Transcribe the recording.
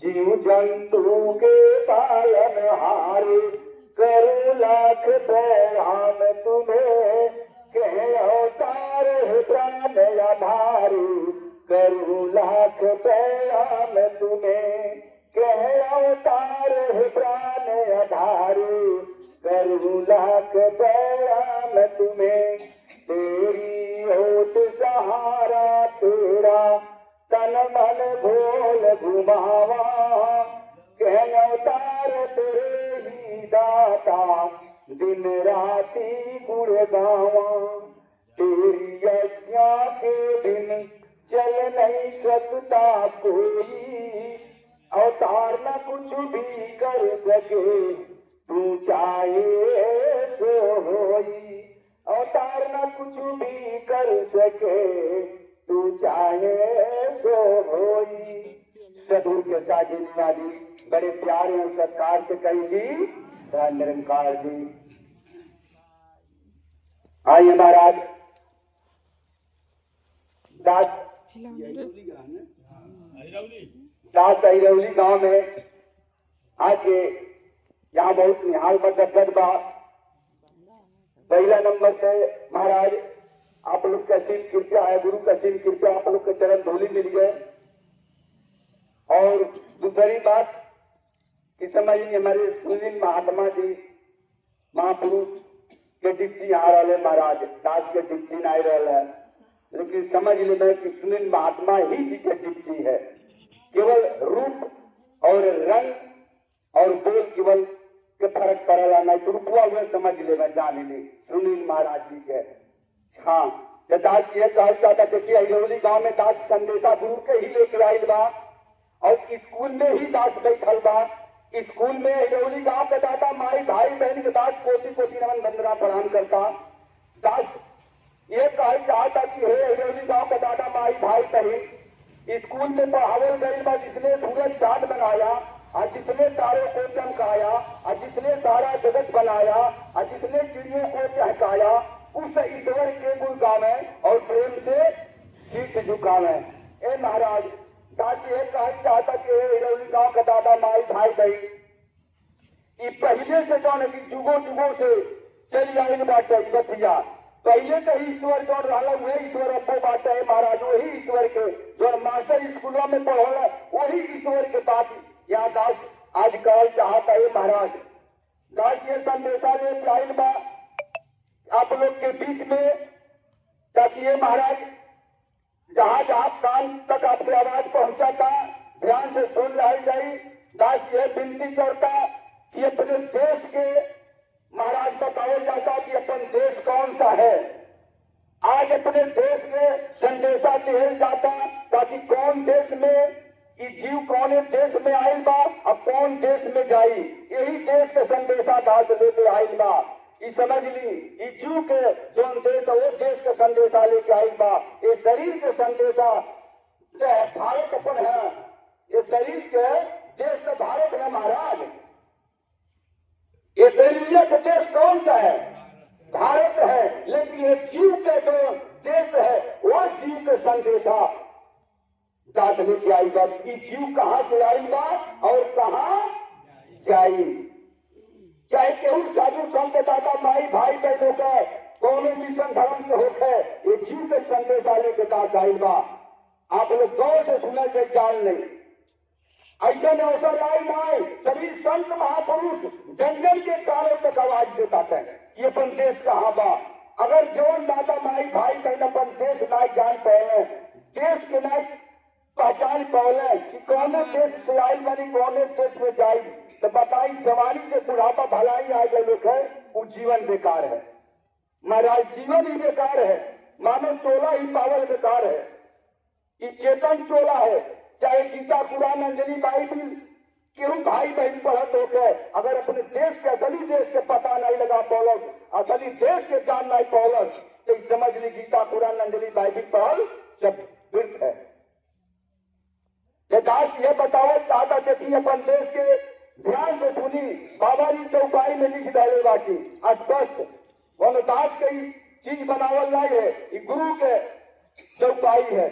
जीव जंतु के पालन हारे, करो लाख प्रणाम तुम्हें, कहे अवतार प्राण आधारे, करो लाख प्रणाम तुम्हें, कहे अवतार प्राण आधारे, करो लाख प्रणाम तुम्हें। तेरी ओट सहारा तेरा, तन मन भोल घुमावा, कह अवतार तेरे ही दाता, दिन राती गुण गावा। तेरी आज्ञा के दिन चल नहीं सकता कोई, अवतार न कुछ भी कर सके, तू चाहे सो होई। अवतार न कुछ भी कर सके, तू चाहे सो होई। सदुर के साजी निवाजी बड़े प्यारे और सत्कार से कही जी, निरंकार जी। आइए महाराज, दास अहिरौली गांव में आके यहाँ बहुत निहाल बदत बा। पहला नंबर पे महाराज आप लोग का सीन कृपया है, गुरु का सीन कृपया, आप लोग के चरण धूलि मिल गए। और दूसरी बात कि समझिए हमारे सुनील महात्मा जी महापुरुष के डिप्टी आ रहा है, महाराज दास के डिप्टी नहीं रहा है, लेकिन समझ लेना कि सुनील महात्मा ही जी के डिप्टी है। केवल रूप और रंग और बोल केवल के फर्क पड़ेगा, नहीं तो रूपवा हुए समझ लेना, जान ले सुनील महाराज जी के। हाँ, तो दास ये कहना चाहता, देखिए अहिरौली गांव में दास संदेशा गुरु के ही लेकर आयल बा, और स्कूल में ही दास बैठल बा। स्कूल में अहिरौली गांव के दाता माई भाई बहन के दास कोटि कोटि नमन वंदना प्रणाम करता। दास ये कहना चाहता कि हे अहिरौली गांव के दाता माई भाई बहन, स्कूल में पढ़ावल गई बा जिसने सूरज चांद बनाया, और जिसने तारों को चमकाया, और जिसने सारा जगत बनाया, और जिसने चिड़ियों को चहकाया, उस ईश्वर के गुण गावे और प्रेम से शीश झुकावे। ए महाराज दास ये कहना चाहता कि अहिरौली गांव का दादा माई भाई बहन, ये पहले से कौन की जुगों जुगों से चली आई बात बतिया, पहले तो ईश्वर जो रहा वही ईश्वर अब्बो बात है महाराज, वही ईश्वर के जो मास्टर स्कूलों में पढ़ोला वही ईश्वर के बात यहाँ दास आज कहल चाहता है महाराज। दास ये संदेशा ले आयल बा आप लोग के बीच में, ताकि ये महाराज जहाँ जहाँ कान तक आपकी आवाज पहुंचाता ध्यान से सुन रहा चाहिए। दास ये विनती करता कि अपने देश के महाराज बताया जाता कि अपन देश कौन सा है। आज अपने देश के संदेशा दिया जाता ताकि कौन देश में ये जीव कौन देश में आयल बा, अब कौन देश में जाई, यही देश के संदेशा दास लेके आयल बा। ये समझ ली, ये जीव के जो देश है वो देश के संदेशा लेके आयल बा। ये शरीर के संदेशा भारत अपन है, ये शरीर के देश का भारत है महाराज। ये शरीर का देश कौन सा है? भारत है। लेकिन ये जीव के जो देश है वो जीव के संदेशा दास लेके आई बा। ये जीव कहाँ से आई बा और कहाँ जाई, चाहे केहू साधु संत दाता माई भाई बहनों का कौन मिशन धर्म के होते, ये जीव के संदेशा लेके दास आई बा। आप लोग गौर से सुना के जान नहीं, ऐसे में अवसर आई माए सभी संत महापुरुष जन जन के कानों तक आवाज देता है ये अपन देश कहाँ बा। अगर जौन दाता माई भाई बहन अपन देश ना जान पाए, देश के ना पहचान पाए कि कौन देश से आई बनी कौन देश में जाई, तो बताई जवानी से बुढ़ापा भलाई आ गए लोग है, वो जीवन बेकार है महाराज। जीवन ही बेकार है, मानव चोला ही पावल बेकार है। ये चेतन चोला है, चाहे गीता कुरान अंजलि बाइबिल केहू भाई बहन पढ़त होके अगर अपने देश के असली देश के पता नहीं लगा पौलस, असली देश के जान नहीं पौलस, तो समझ ली गीता कुरान अंजलि बाइबिल पढ़ल जब व्यर्थ है। दास ये बताओ चाहता देखिए अपन देश के ध्यान से सुनी, बाबा जी चौपाई में लिख डाले बाकी स्पष्ट दास कई चीज बनावल नहीं है, गुरु के चौपाई है।